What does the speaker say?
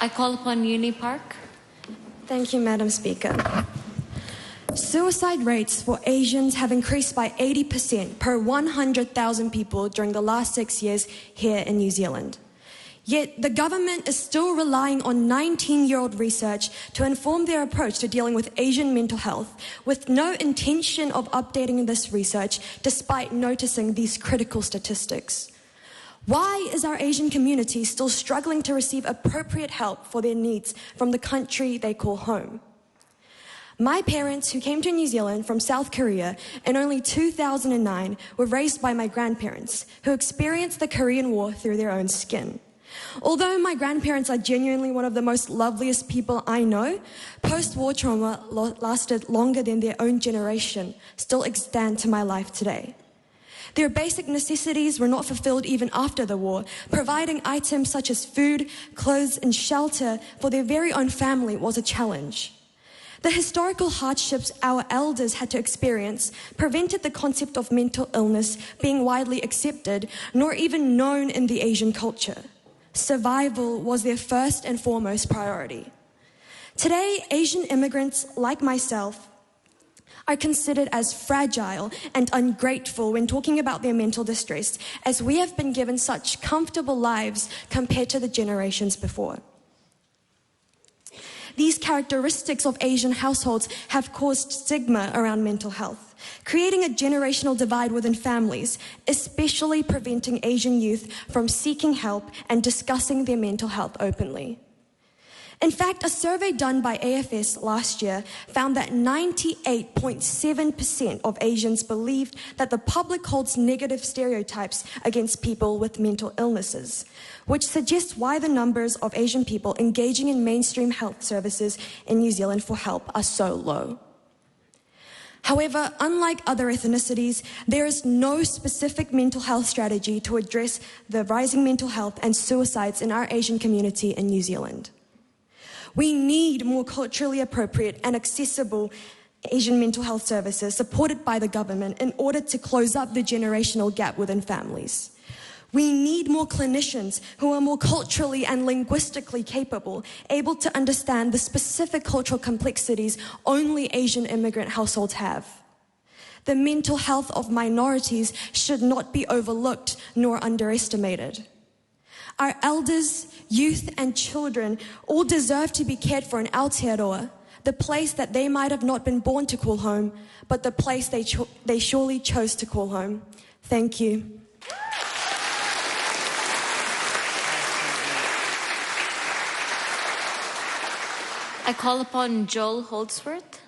I call upon Yoonie Park. Thank you, Madam Speaker. Suicide rates for Asians have increased by 80% per 100,000 people during the last 6 years here in New Zealand. Yet the government is still relying on 19-year-old research to inform their approach to dealing with Asian mental health, with no intention of updating this research despite noticing these critical statistics. Why is our Asian community still struggling to receive appropriate help for their needs from the country they call home? My parents, who came to New Zealand from South Korea in only 2009, were raised by my grandparents, who experienced the Korean War through their own skin. Although my grandparents are genuinely one of the most loveliest people I know, post-war trauma lasted longer than their own generation still extend to my life today. Their basic necessities were not fulfilled even after the war. Providing items such as food, clothes, and shelter for their very own family was a challenge. The historical hardships our elders had to experience prevented the concept of mental illness being widely accepted, nor even known in the Asian culture. Survival was their first and foremost priority. Today, Asian immigrants like myself are considered as fragile and ungrateful when talking about their mental distress, as we have been given such comfortable lives compared to the generations before. These characteristics of Asian households have caused stigma around mental health, creating a generational divide within families, especially preventing Asian youth from seeking help and discussing their mental health openly. In fact, a survey done by AFS last year found that 98.7% of Asians believed that the public holds negative stereotypes against people with mental illnesses, which suggests why the numbers of Asian people engaging in mainstream health services in New Zealand for help are so low. However, unlike other ethnicities, there is no specific mental health strategy to address the rising mental health and suicides in our Asian community in New Zealand. We need more culturally appropriate and accessible Asian mental health services supported by the government in order to close up the generational gap within families. We need more clinicians who are more culturally and linguistically capable, able to understand the specific cultural complexities only Asian immigrant households have. The mental health of minorities should not be overlooked nor underestimated. Our elders, youth, and children all deserve to be cared for in Aotearoa, the place that they might have not been born to call home, but the place they surely chose to call home. Thank you. I call upon Joel Holdsworth.